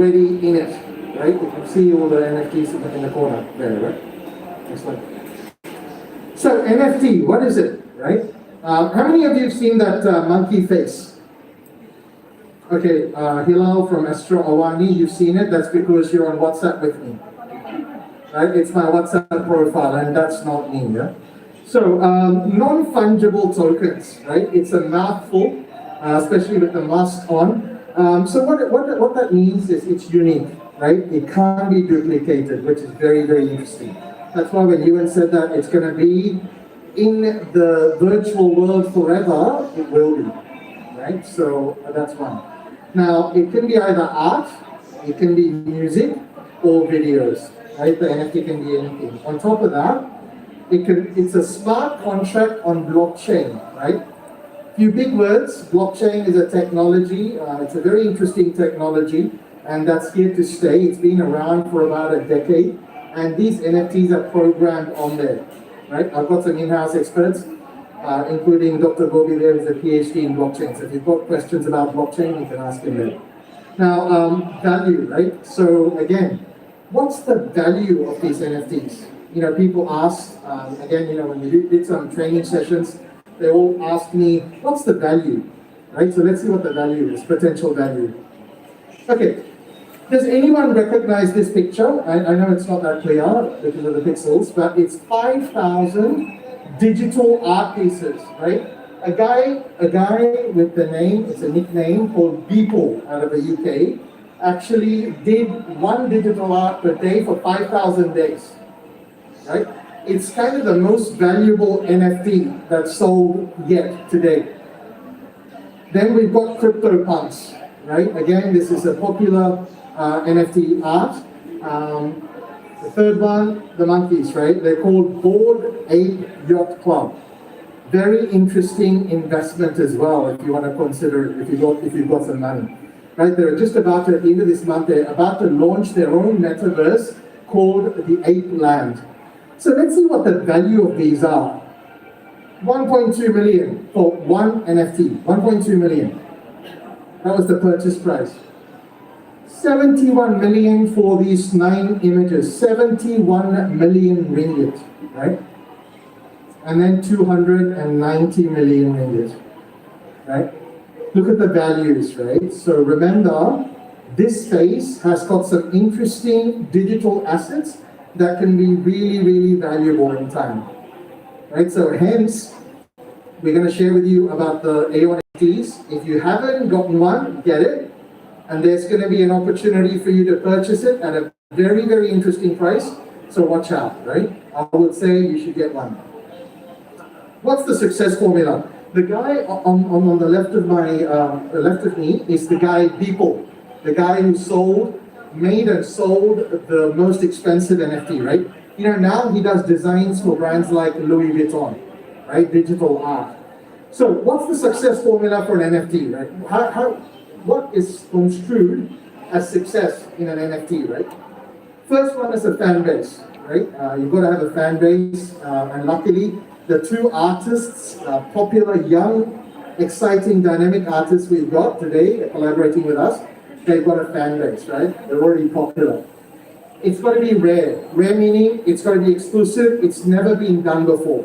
already in it, right? You can see all the NFTs in the corner there, right? Next one. So NFT, what is it, right? How many of you have seen that monkey face? Okay, Hilal from Astro Awani, you've seen it. That's because you're on WhatsApp with me, right? It's my WhatsApp profile, and that's not me, yeah? So, non-fungible tokens, right? It's a mouthful, especially with the mask on. So what that means is it's unique, right? It can't be duplicated, which is very, very interesting. That's why when Ewan said that it's going to be in the virtual world forever, it will be, right? So that's one. Now, it can be either art, it can be music, or videos, right? The NFT can be anything. On top of that, it's a smart contract on blockchain, right? Few big words. Blockchain is a technology. It's a very interesting technology, and that's here to stay. It's been around for about a decade, and these NFTs are programmed on there, right? I've got some in-house experts, including Dr. Gobi there, who's a PhD in blockchain. So if you've got questions about blockchain, you can ask him there. Now, value, right? So again, what's the value of these NFTs? You know, people ask, again, you know, when we did some training sessions, they all ask me, what's the value, right? So let's see what the value is, potential value. Okay, does anyone recognize this picture? I know it's not that clear because of the pixels, but it's 5,000 digital art pieces, right? A guy with the name, it's a nickname called Beeple out of the UK, actually did one digital art per day for 5,000 days, right? It's kind of the most valuable NFT that's sold yet today. Then we've got CryptoPunks, right? Again, this is a popular NFT art. The third one, the monkeys, right? They're called Bored Ape Yacht Club. Very interesting investment as well, if you want to consider it, if you've got some money. Right? They're just about to, at the end of this month, they're about to launch their own metaverse called the Ape Land. So let's see what the value of these are. 1.2 million for one NFT. 1.2 million. That was the purchase price. 71 million for these 9 images. 71 million ringgit, right? And then 290 million ringgit, right? Look at the values, right? So remember, this space has got some interesting digital assets that can be really, really valuable in time, right? So hence, we're going to share with you about the Aeon NFTs. If you haven't gotten one, get it. And there's going to be an opportunity for you to purchase it at a very, very interesting price. So watch out, right? I would say you should get one. What's the success formula? The guy on the left of left of me is the guy Beeple, the guy who made and sold the most expensive NFT, right? You know, now he does designs for brands like Louis Vuitton, right? Digital art. So what's the success formula for an NFT, right? What is construed as success in an NFT, right? First one is a fan base, right? You've got to have a fan base, and luckily, the 2 artists, popular, young, exciting, dynamic artists we've got today collaborating with us, they've got a fan base, right? They're already popular. It's got to be rare. Rare meaning it's got to be exclusive. It's never been done before.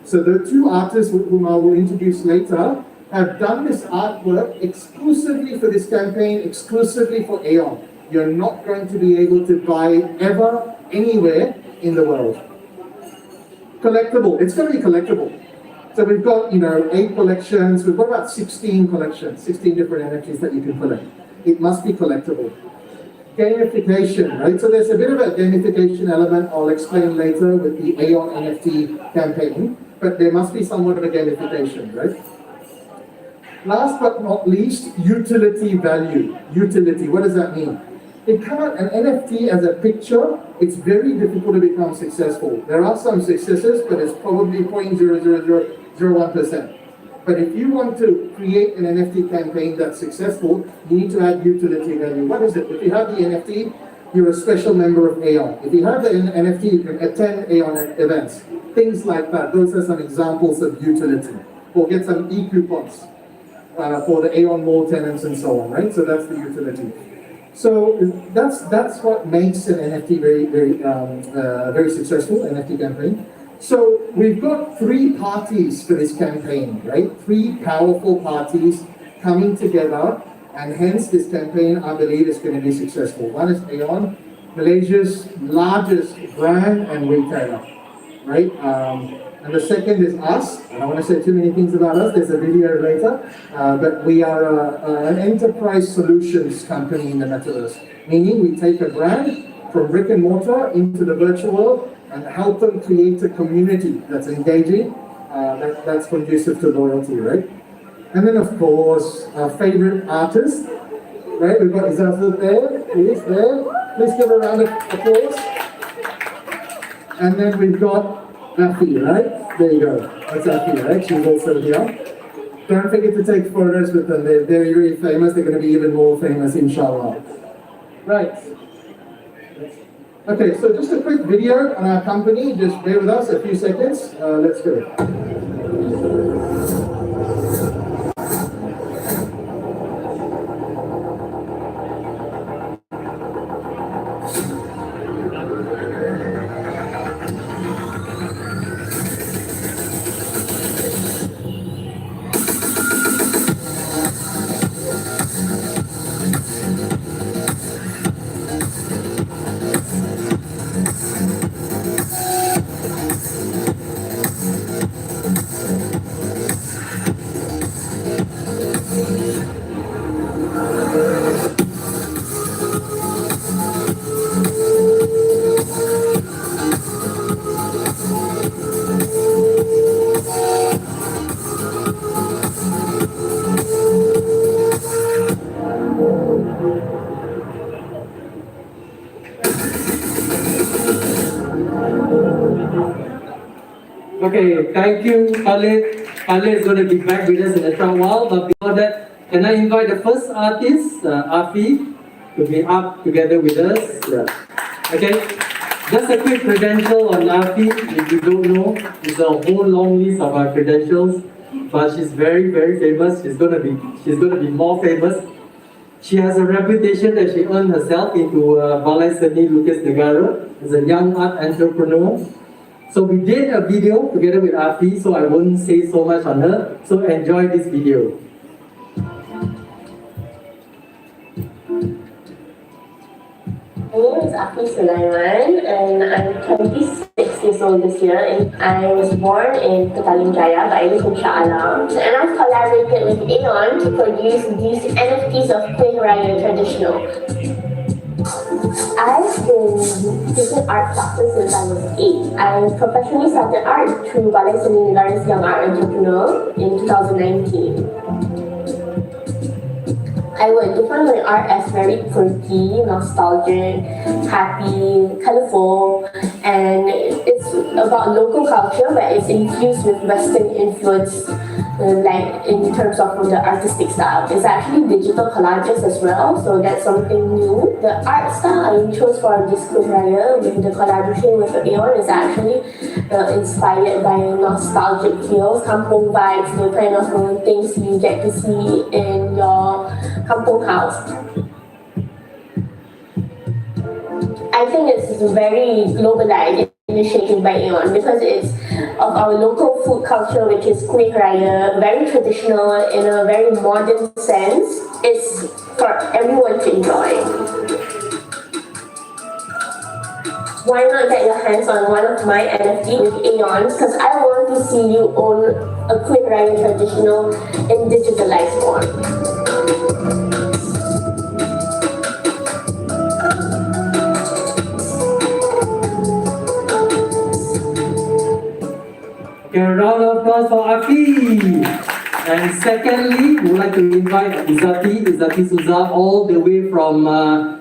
So the 2 artists whom I will introduce later have done this artwork exclusively for this campaign, exclusively for Aeon. You're not going to be able to buy ever, anywhere in the world. Collectible, it's going to be collectible. So we've got, 8 collections, we've got about 16 collections, 16 different NFTs that you can collect. It must be collectible. Gamification, right? So there's a bit of a gamification element I'll explain later with the Aeon NFT campaign, but there must be somewhat of a gamification, right? Last but not least, utility value. Utility, what does that mean? An NFT as a picture, it's very difficult to become successful. There are some successes, but it's probably 0.00001%. But if you want to create an NFT campaign that's successful, you need to add utility value. What is it? If you have the NFT, you're a special member of Aeon. If you have the NFT, you can attend Aeon events. Things like that. Those are some examples of utility. Or get some e-coupons for the Aeon mall tenants and so on, right? So that's the utility. So that's what makes an NFT very successful NFT campaign. So we've got three parties for this campaign, right? Three powerful parties coming together, and hence this campaign, I believe, is going to be successful. One is Aeon, Malaysia's largest brand and retailer, right? And the second is us. I don't want to say too many things about us. There's a video later. But we are an enterprise solutions company in the metaverse, meaning we take a brand from brick and mortar into the virtual world and help them create a community that's engaging, that's conducive to loyalty, right? And then, of course, our favorite artist, right? We've got Izzati there. He's there. Please give a round of applause. And then we've got Afi, right? There you go. That's Afi, right? She's also here. Don't forget to take photos with them. They're very, very famous. They're going to be even more famous, inshallah. Right. Okay, so just a quick video on our company. Just bear with us a few seconds. Let's go. Okay, thank you, Khalid. Khalid is going to be back with us in a short while, but before that, can I invite the first artist, Afi, to be up together with us? Yeah. Okay, just a quick credential on Afi. If you don't know, it's a whole long list of our credentials, but she's very, very famous. She's going to be more famous. She has a reputation that she earned herself into Balai Seni Lukis Negara as a young art entrepreneur. So we did a video together with Afi, so I won't say so much on her. So enjoy this video. My name is Afi Sulaiman and I'm 26 years old this year, and I was born in Petaling Jaya, but I live in Shah Alam. And I've collaborated with Aeon to produce these NFTs of Kueh Raya Traditional. I've been taking art classes since I was 8. I professionally started art through Balai Seni Negara's Young Art Entrepreneur in 2019. I would define my art as very quirky, nostalgic, happy, colorful, and it's about local culture, but it's infused with Western influence, like in terms of the artistic style. It's actually digital collages as well, so that's something new. The art style I chose for this Kueh Raya with the collaboration with Aeon is actually inspired by nostalgic feels, kampung vibes, the kind of things you get to see in your kampung house. I think it's very globalized initiative by Aeon because it's of our local food culture, which is Kueh Raya, very traditional in a very modern sense. It's for everyone to enjoy. Why not get your hands on one of my NFT with Aeon? Because I want to see you own a Kueh Raya traditional in digitalized form. Okay, a round of applause for Afi. And secondly, we would like to invite Izzati Souza, all the way from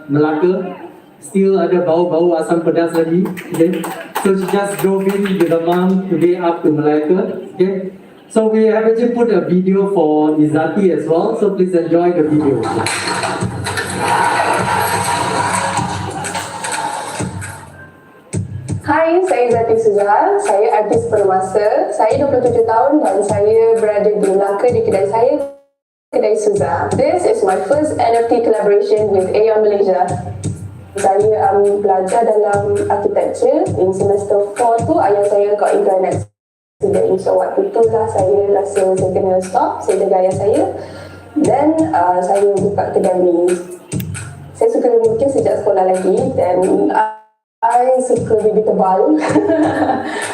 Melaka. Still ada bau-bau asam pedas lagi. Okay. So she just drove in with her mom today up to Melaka. Okay. So we have actually put a video for Izzati as well. So please enjoy the video. Hai, saya Izzati Souza, saya artis permasa, saya 27 tahun dan saya berada di Melaka di kedai saya Kedai Suza. This is my first NFT collaboration with Aeon Malaysia. Saya belajar dalam architecture. In semester 4 tu, ayah saya got into an accident. So waktu tu lah saya rasa saya kena stop. Saya jaga ayah saya. Then saya buka kedai ni. Saya suka melukis sejak sekolah lagi. Dan I suka baby tebal.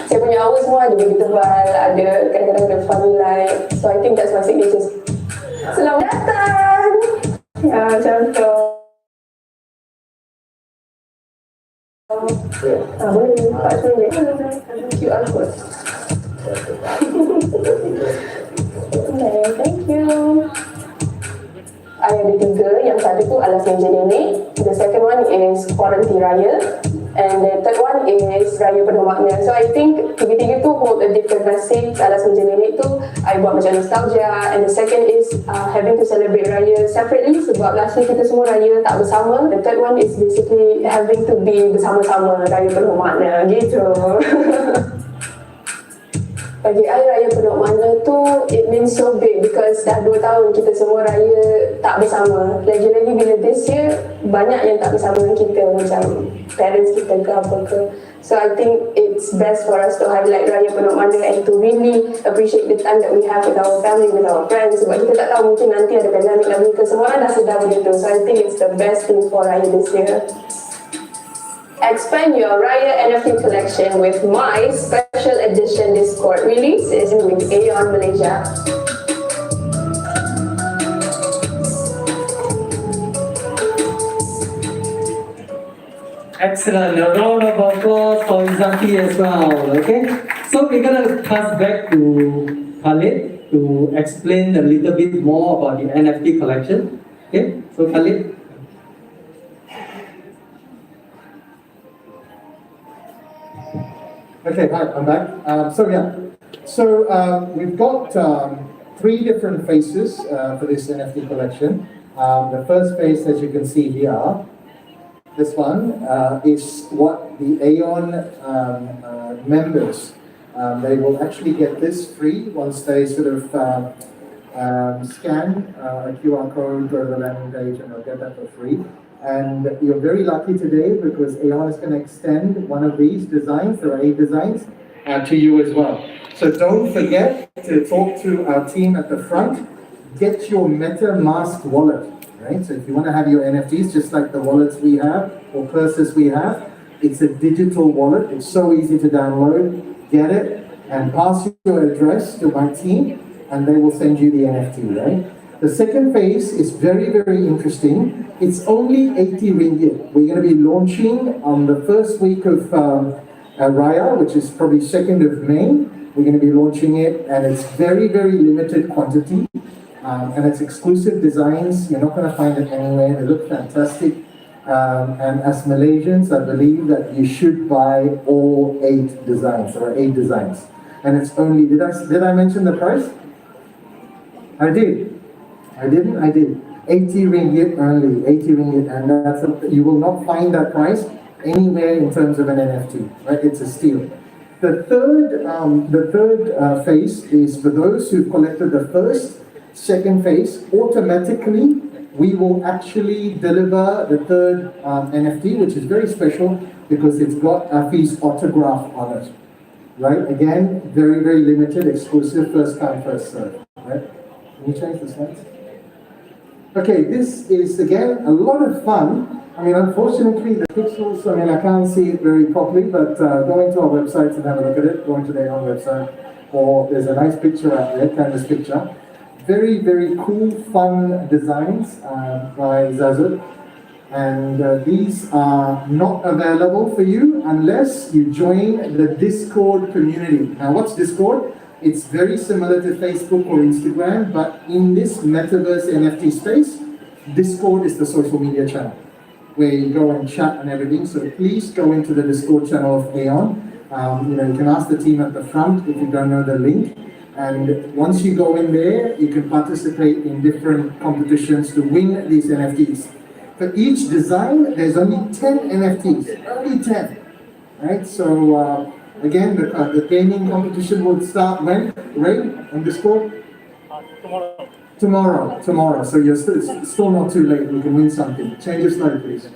Saya punya hours semua ada baby tebal, ada kadang-kadang ada funny light. So I think that's my signature. Selamat datang. Ya, macam tu. Boleh buka sebenarnya. QR code. Okay, thank you. I ada 3. Yang satu tu alas meja nenek. The second one is quarantine raya. And the third one is Raya Penuh Makna. So I think tiga-tiga tu hold a different message. Alas meja nenek tu I buat macam nostalgia. And the second is having to celebrate Raya separately sebab last year kita semua Raya tak bersama. The third one is basically having to be bersama-sama Raya Penuh Makna gitu. Bagi I Raya Penuh Makna tu it means so big because dah 2 tahun kita semua Raya tak bersama. Lagi-lagi bila this year banyak yang tak bersama dengan kita macam parents kita ke apa ke. So I think it's best for us to highlight Raya Penuh Makna and to really appreciate the time that we have with our family, with our friends. Sebab kita tak tahu mungkin nanti ada pandemik lagi ke, semua orang dah sedar begitu. So I think it's the best thing for Raya this year. Expand your Raya NFT collection with my special edition Discord release is with Aeon Malaysia. Excellent. A round of applause for Izaki as well. Okay. So we're gonna pass back to Khalid to explain a little bit more about the NFT collection. Okay. So Khalid. Okay, hi, I'm back. We've got 3 different faces for this NFT collection. The first face, as you can see here, this one is what the Aeon members, they will actually get this free once they sort of scan a QR code, go to the landing page, and they'll get that for free. And you're very lucky today because Aeon is going to extend one of these designs, there are 8 designs, to you as well. So don't forget to talk to our team at the front. Get your MetaMask wallet, right? So if you want to have your NFTs, just like the wallets we have or purses we have, it's a digital wallet. It's so easy to download. Get it and pass your address to my team and they will send you the NFT, right? The second phase is very, very interesting. It's only 80 ringgit. We're going to be launching on the first week of Raya, which is probably 2nd of May. We're going to be launching it and it's very, very limited quantity. And it's exclusive designs. You're not going to find it anywhere. They look fantastic. And as Malaysians, I believe that you should buy all 8 designs. There are 8 designs. And it's only, did I mention the price? I did. I didn't? I did. 80 ringgit only, 80 ringgit, and you will not find that price anywhere in terms of an NFT, right? It's a steal. The third phase is for those who've collected the first, second phase, automatically we will actually deliver the third NFT, which is very special because it's got Afi's autograph on it, right? Again, very, very limited, exclusive, first come, first serve, right? Can you change the slides? Okay, this is again a lot of fun. I mean, unfortunately, the pixels, I mean, I can't see it very properly, but go into our website and have a look at it. Go into their own website, or there's a nice picture out there, canvas picture. Very, very cool, fun designs by Zazut. And these are not available for you unless you join the Discord community. Now, what's Discord? It's very similar to Facebook or Instagram, but in this metaverse NFT space, Discord is the social media channel where you go and chat and everything. So please go into the Discord channel of Aeon. You can ask the team at the front if you don't know the link. And once you go in there, you can participate in different competitions to win these NFTs. For each design, there's only 10 NFTs, only 10, right? So again, the gaming competition will start when? Ray, on Discord? Tomorrow. Tomorrow. So it's still not too late. You can win something. Change your slide, please.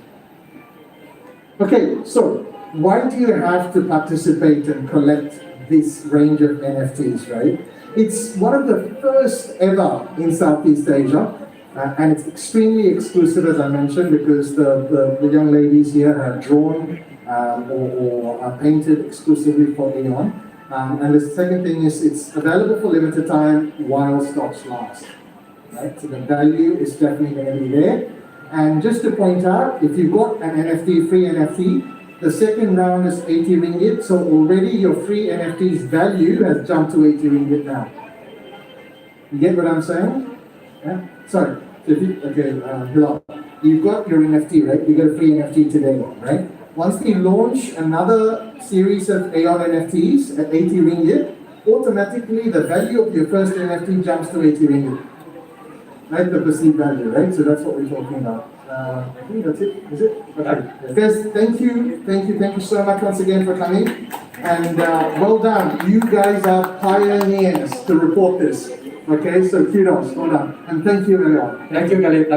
Okay, so why do you have to participate and collect this range of NFTs, right? It's one of the first ever in Southeast Asia, and it's extremely exclusive, as I mentioned, because the young ladies here have drawn or are painted exclusively for Aeon. And the second thing is it's available for limited time while stocks last. Right? So the value is definitely going to be there. And just to point out, if you've got an NFT, free NFT, the second round is 80 ringgit. So already your free NFT's value has jumped to 80 ringgit now. You get what I'm saying? Yeah? Sorry. Hello. You've got your NFT, right? You got a free NFT today, right? Once we launch another series of Aeon NFTs at 80 ringgit, automatically the value of your first NFT jumps to 80 ringgit. Right, the perceived value, right? So that's what we're talking about. I think that's it. Is it? Okay. Guys, thank you so much once again for coming. And well done. You guys are pioneers to report this. Okay, so kudos. Well done. And thank you, everyone. Thank you, Khalid.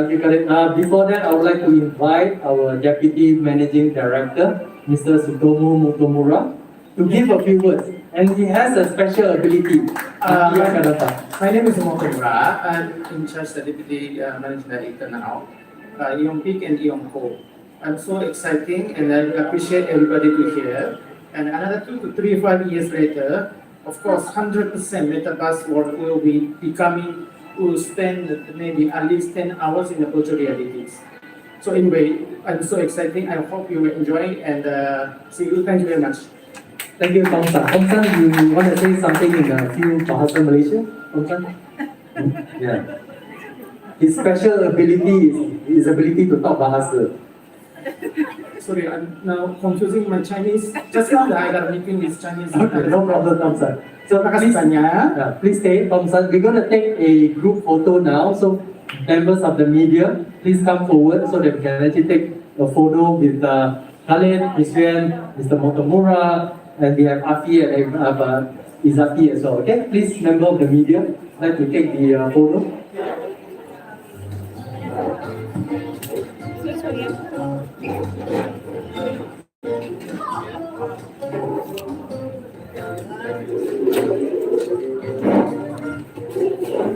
Before that, I would like to invite our Deputy Managing Director, Mr. Sutomo Motomura, to give a few words. And he has a special ability. My name is Motomura. I'm in charge the Deputy Managing Director now, Aeon Peak and Aeon Co. I'm so exciting and I appreciate everybody to hear. And another 2 to 3, 5 years later, of course, 100% Metaverse world will be becoming, will spend maybe at least 10 hours in the virtual realities. So anyway, I'm so exciting. I hope you will enjoy and see you. Thank you very much. Thank you, Tong San. Tong San, you want to say something in a few Bahasa Malaysia? Tong San? Yeah. His special ability is his ability to talk Bahasa. Sorry, I'm now confusing my Chinese. Just now I got a meeting with Chinese. Okay, no problem, Tong San. So Terima kasih banyak. please stay, Tong San. We're going to take a group photo now. So members of the media, please come forward so that we can actually take a photo with Khalid, Ms. Yuan, Mr. Motomura, and we have Afi and Izafi as well. Okay, please, member of the media, like to take the photo.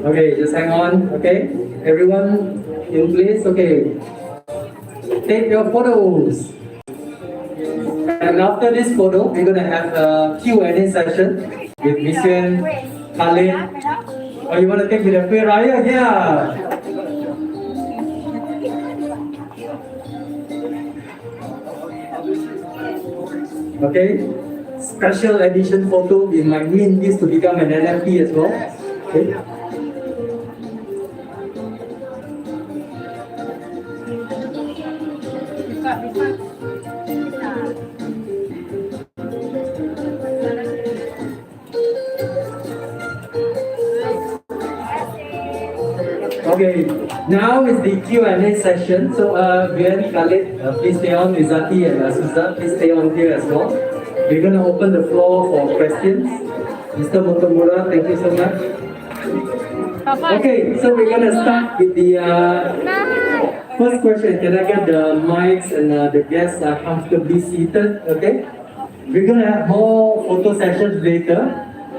Okay, just hang on. Okay, everyone in place. Okay, take your photos. And after this photo, we're gonna have a Q&A session with Ms. Yuan, Khalid. Or you wanna take with the Kueh Raya? Yeah. Okay, special edition photo. We might win this to become an NFT as well. Okay. Okay, now is the Q&A session. So, Yuan, Khalid, please stay on. Izati and Suza, please stay on here as well. We're going to open the floor for questions. Mr. Motomura, thank you so much. Okay, so we're going to start with the first question. Can I get the mics and the guests are comfortably seated? Okay. We're going to have more photo sessions later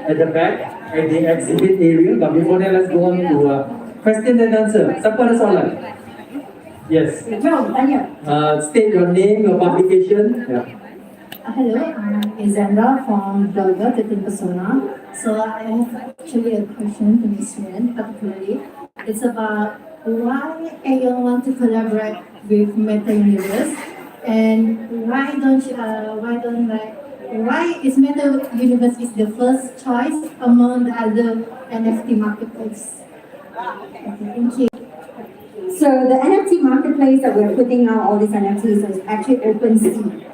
at the back, at the exhibit area. But before that, let's go on to question and answer. Siapa ada soalan? Yes. State your name, your publication. Yeah. Hello, I'm Izenda from Blogger, the Persona. So I have actually a question to Ms. Yuan, particularly. It's about why Aeon want to collaborate with Meta Universe, and why is Meta Universe is the first choice among the other NFT marketplace? Okay, thank you. So the NFT marketplace that we're putting out all these NFTs is actually OpenSea.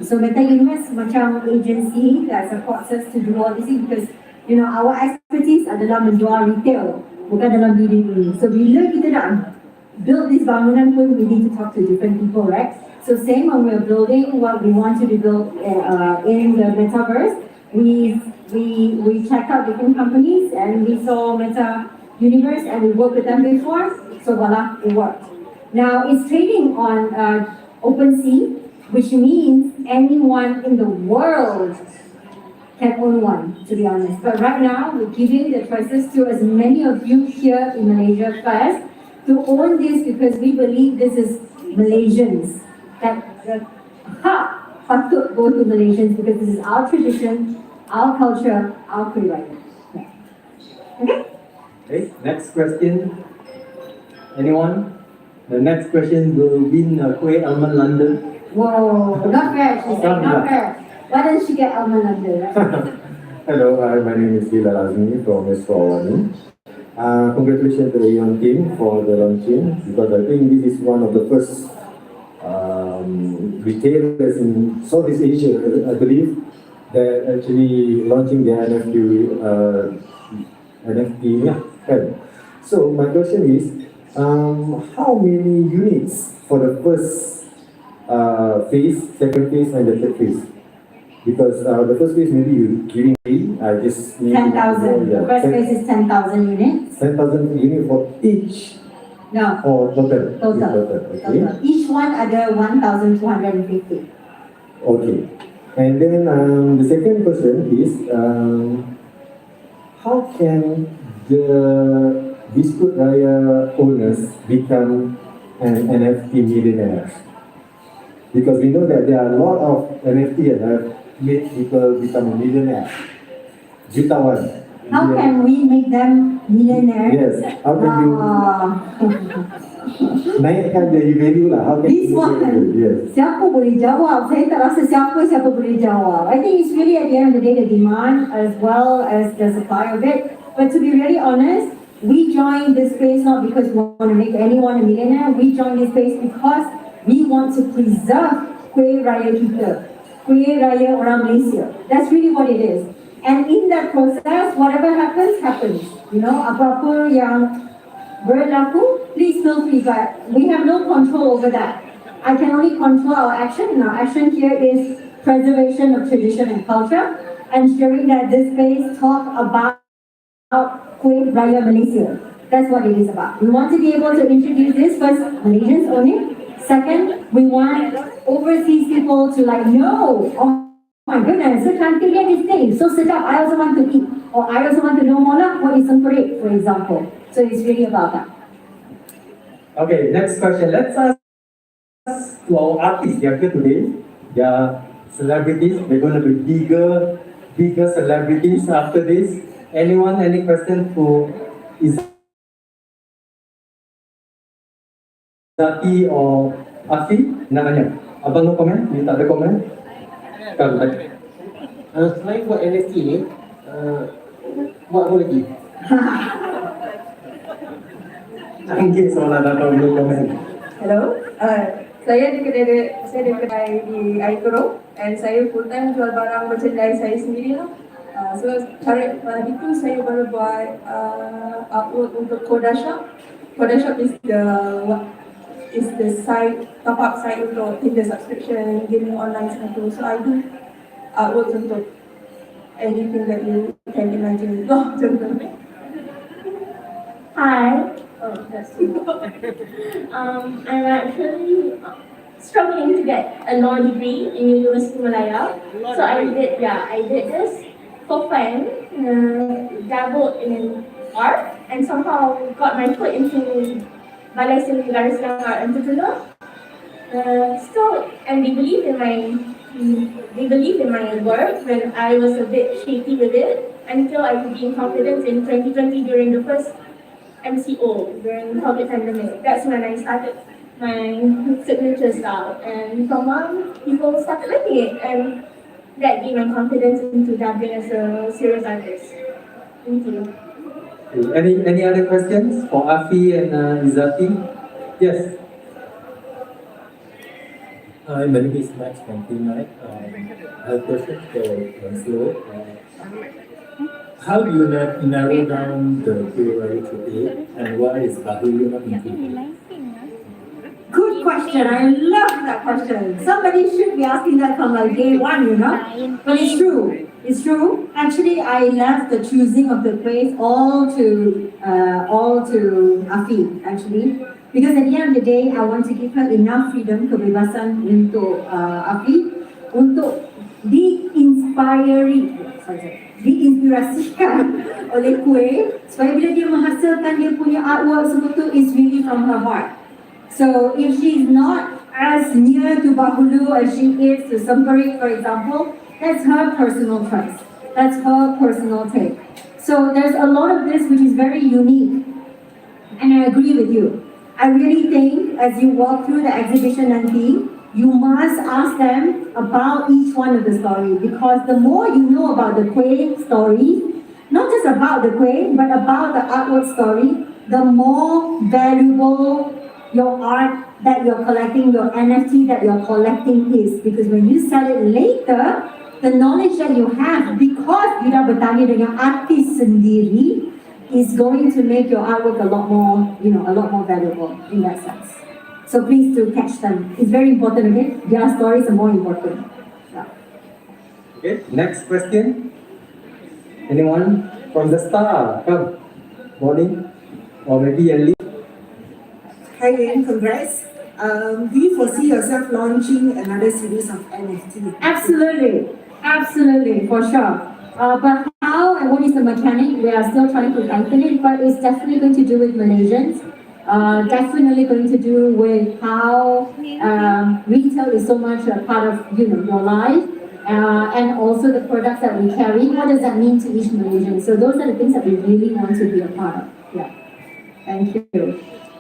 So Meta Universe macam agency that supports us to do all this because our expertise adalah menjual retail, bukan dalam diri ini. So bila kita nak build this bangunan pun, we need to talk to different people, right? So same when we're building what we want to build in the metaverse, we check out different companies and we saw Meta universe and we worked with them before, so voila, it worked. Now it's trading on OpenSea, which means anyone in the world can own one, to be honest. But right now, we're giving the choices to as many of you here in Malaysia first to own this because we believe this is Malaysians. That the heart patut go to Malaysians because this is our tradition, our culture, our copyright. Yeah. Okay? Okay, next question. Anyone? The next question will win a Kueh Almond London. Whoa, not fair, she said, not fair. Why doesn't she get Almond London? Hello, my name is Bilal Azmi from Eswawani. Congratulations to the Aeon team for the launching because I think this is one of the first retailers in Southeast Asia, I believe, that actually launching their NFT. Yeah, right. So my question is, how many units for the first phase, second phase, and the third phase? Because the first phase maybe you giving me, I just need 10,000. The first phase is 10,000 units. 10,000 units for each No, or total? total. Okay. Total. Each one ada 1,250. Okay. And then the second question is, how can the Biskut Raya owners become an NFT millionaire? Because we know that there are a lot of NFT that have made people become a millionaire. Jutawan. How can we make them millionaires? Yes. How can you naikkan the value lah? How can This you one, yes. siapa boleh jawab? Saya tak rasa siapa boleh jawab. I think it's really at the end of the day the demand as well as the supply of it. But to be really honest, we joined this space not because we want to make anyone a millionaire. We joined this space because we want to preserve Kueh Raya kita. Kueh Raya orang Malaysia. That's really what it is. And in that process, whatever happens, happens. You know, apa-apa yang berlaku, please feel free, but we have no control over that. I can only control our action, and our action here is preservation of tradition and culture, ensuring that this space talk about Kueh Raya Malaysia. That's what it is about. We want to be able to introduce this first, Malaysians only. Second, we want overseas people to like know, oh my goodness, so cantiknya this thing, so sedap, I also want to eat. Or I also want to know more like what is sempurna, for example. So it's really about that. Okay, next question. Let's ask to our artists. They are here today. They are celebrities. They're going to be bigger celebrities after this. Anyone, any question for Zaki or Afi? Nak tanya? Abang no comment? You tak ada comment? Kalau tak. Selain buat NFT ni, buat apa lagi? Canggih soalan atau no comment. Hello, saya ada kedai di Aeon and saya full time jual barang merchandise saya sendiri lah. So cara itu saya baru buat upload untuk Koda Shop. Koda Shop is the site, top up site untuk Tinder subscription, gaming online semua. So I do upload untuk anything that you can imagine. Hi. Oh, that's you. I'm actually struggling to get a law degree in University Malaya. So I did this for fun, dabbled in art, and somehow got my foot into Balai Seni Negara Silang Art Entrepreneur. And they believe in my work when I was a bit shaky with it until I gained confidence in 2020 during the first MCO during the COVID pandemic. That's when I started my signature style, and from on people started liking it, and that gave my confidence into dabbling as a serious artist. Thank you. Any other questions for Afi and Izzati? Yes. Hi, my name is Max from Team Night. I have a question for Slow. How do you narrow down the copyright today, and why is Bahulu not included? Good question. I love that question. Somebody should be asking that from like day one, you know? But it's true. It's true. Actually, I left the choosing of the place all to Afi, actually, because at the end of the day, I want to give her enough freedom, kebebasan untuk Afi, untuk diinspirasikan oleh kuih, supaya bila dia menghasilkan dia punya artwork semua tu is really from her heart. So if she's not as near to Bahulu as she is to Semperik, for example, that's her personal choice. That's her personal take. So there's a lot of this which is very unique. And I agree with you. I really think as you walk through the exhibition nanti, you must ask them about each one of the story, because the more you know about the Kueh story, not just about the Kueh, but about the artwork story, the more valuable your art that you're collecting, your NFT that you're collecting is. Because when you sell it later, the knowledge that you have, because you dah bertanya dengan artis sendiri, is going to make your artwork a lot more valuable in that sense. So please do catch them. It's very important, okay? Their stories are more important. Yeah. Okay, next question. Anyone from the star? Come. Morning. Or maybe Ali. Hi Ian, congrats. Do you foresee yourself launching another series of NFT? Absolutely, for sure. But how and what is the mechanic? We are still trying to tighten it, but it's definitely going to do with Malaysians. Definitely going to do with how retail is so much a part of your life, and also the products that we carry. What does that mean to each Malaysian? So those are the things that we really want to be a part of. Yeah. Thank you.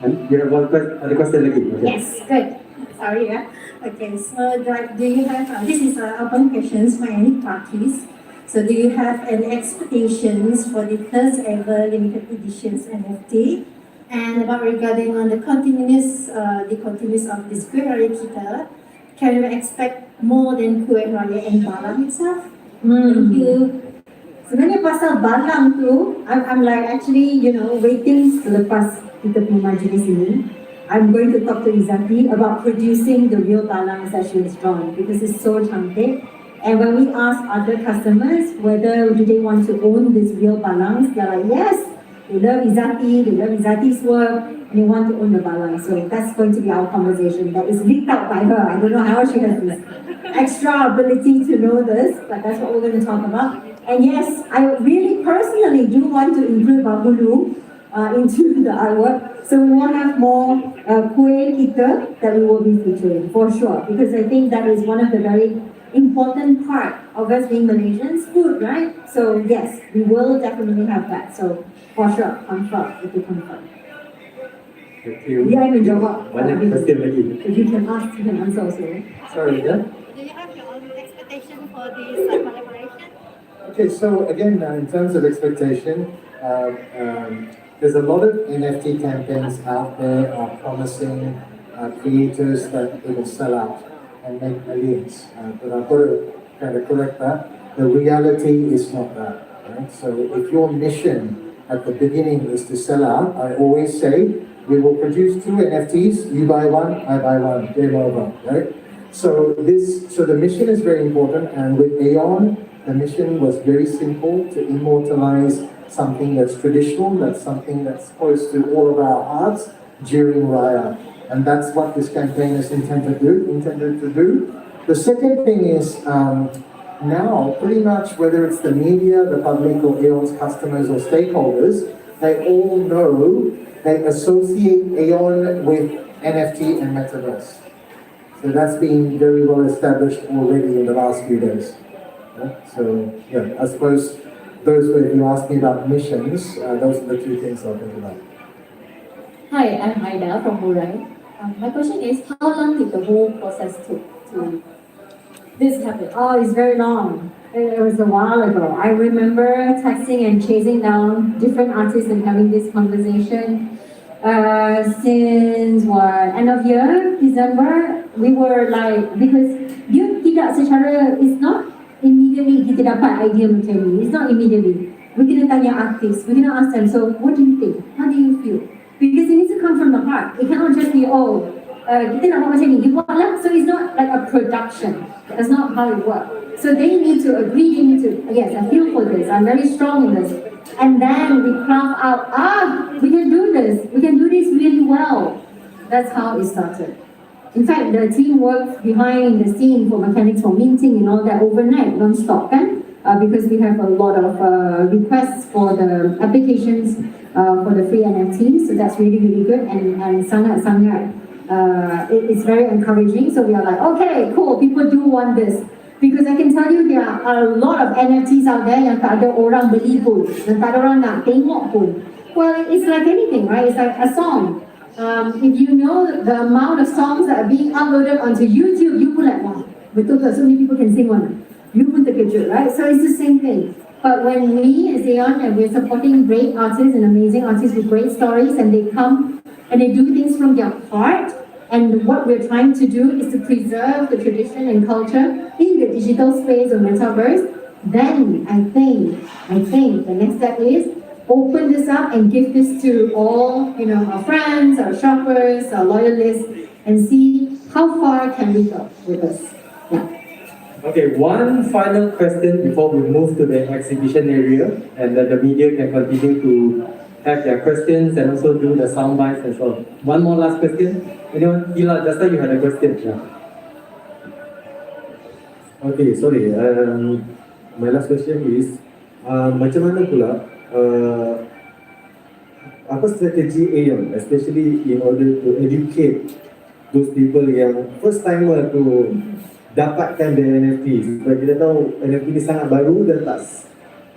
And you have one question lagi. Okay. Yes, good. Sorry, yeah. Okay, so do you have, this is open questions for any parties. So do you have any expectations for the first ever limited editions NFT? And about regarding on the continuous of this Kueh Raya kita, can we expect more than Kueh Raya and Balang itself? Thank you. Sebenarnya pasal balang tu, I'm like actually, waiting selepas kita punya majlis ini. I'm going to talk to Izzati about producing the real balangs that she has drawn, because it's so cantik. And when we ask other customers whether do they want to own this real balangs, they're like, yes, they love Izzati's work, and they want to own the balang. So that's going to be our conversation. That is leaked out by her. I don't know how she has this extra ability to know this, but that's what we're going to talk about. And yes, I really personally do want to include Bahulu into the artwork. So we want to have more kueh kita that we will be featuring, for sure. Because I think that is one of the very important part of us being Malaysians, food, right? So yes, we will definitely have that. So for sure, confirm, if you confirm. Thank you. Dia yang menjawab. Banyak question lagi. If you can ask, you can answer also. Sorry, yeah? Do you have your own expectation for this collaboration? Okay, so again, in terms of expectation, there's a lot of NFT campaigns out there promising creators that they will sell out and make millions. But I've got to kind of correct that. The reality is not that, right? So if your mission at the beginning is to sell out, I always say, we will produce 2 NFTs, you buy one, I buy one, game over, right? So the mission is very important, and with Aeon, the mission was very simple, to immortalize something that's traditional, that's something that's close to all of our hearts during Raya. And that's what this campaign is intended to do. The second thing is, now, pretty much whether it's the media, the public, or Aeon's customers or stakeholders, they all know, they associate Aeon with NFT and Metaverse. So that's been very well established already in the last few days. So, yeah, I suppose those were, if you ask me about missions, those are the 2 things I'll think about. Hi, I'm Aida from Murai. My question is, how long did the whole process took to this happen? Oh, it's very long. It was a while ago. I remember texting and chasing down different artists and having this conversation. Since end of year, December, we were like, because you tidak secara, it's not immediately kita dapat idea macam ni. It's not immediately. We kena tanya artists. We kena ask them, so what do you think? How do you feel? Because it needs to come from the heart. It cannot just be, kita nak buat macam ni, you buat lah. So it's not like a production. That's not how it works. So they need to agree, they need to, yes, I feel for this, I'm very strong in this. And then we craft out, we can do this really well. That's how it started. In fact, the team worked behind the scene for mechanics, for minting and all that overnight, non-stop, kan? Because we have a lot of requests for the applications for the free NFTs, so that's really, really good, and sangat, it's very encouraging. So we are like, okay, cool, people do want this. Because I can tell you there are a lot of NFTs out there yang tak ada orang beli pun, dan tak ada orang nak tengok pun. Well, it's like anything, right? It's like a song. If you know the amount of songs that are being uploaded onto YouTube, you pun like, wow, betul ke? So many people can sing one. You pun terkejut, right? So it's the same thing. But when we as Aeon, and we're supporting great artists and amazing artists with great stories, and they come and they do things from their heart, and what we're trying to do is to preserve the tradition and culture in the digital space of metaverse, then I think the next step is open this up and give this to all, our friends, our shoppers, our loyalists, and see how far can we go with this. Yeah. Okay, one final question before we move to the exhibition area, and that the media can continue to have their questions and also do the sound bites and so on. One more last question. Anyone? Gila, just like you had a question. Yeah. Okay, sorry. My last question is, macam mana pula apa strategi Aeon, especially in order to educate those people yang first timer to dapatkan the NFT. Sebab kita tahu NFT ni sangat baru dan tak,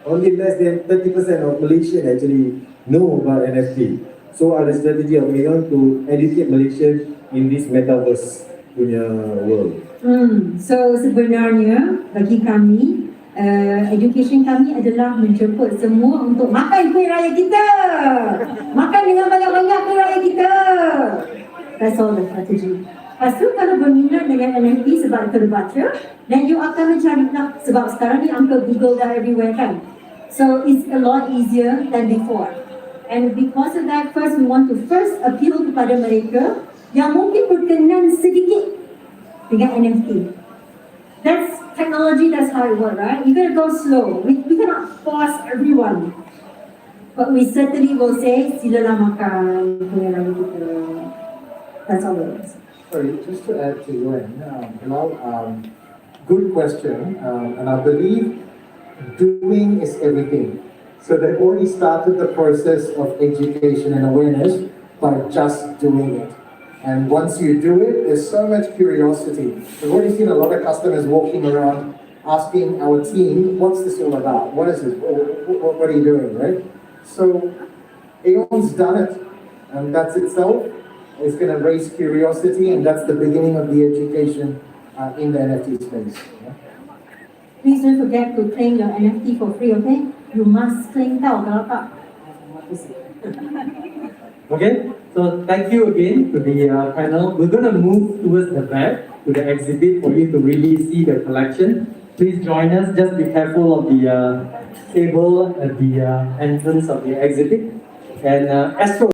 only less than 30% of Malaysian actually know about NFT. So ada strategi of Aeon to educate Malaysians in this metaverse punya world. So sebenarnya bagi kami, education kami adalah menjemput semua untuk makan kuih raya kita. Makan dengan banyak-banyak kuih raya kita. That's all the strategy. Lepas tu kalau berminat dengan NFT sebab terbaca, then you akan mencari lah. Sebab sekarang ni angka Google dah everywhere kan. So it's a lot easier than before. And because of that, first we want to first appeal kepada mereka yang mungkin berkenan sedikit dengan NFT. That's technology, that's how it works, right? You gotta go slow. We cannot force everyone. But we certainly will say, silalah makan kuih raya kita. That's all it is. Sorry, just to add to Yuan, good question, and I believe doing is everything. So they've already started the process of education and awareness by just doing it. And once you do it, there's so much curiosity. We've already seen a lot of customers walking around asking our team, what's this all about? What is this? What are you doing, right? So Aeon's done it, and that's itself. It's going to raise curiosity, and that's the beginning of the education in the NFT space. Yeah? Please don't forget to claim your NFT for free, okay? You must claim tau, kalau tak. Okay, so thank you again to the panel. We're going to move towards the back to the exhibit for you to really see the collection. Please join us. Just be careful of the table at the entrance of the exhibit. And Astro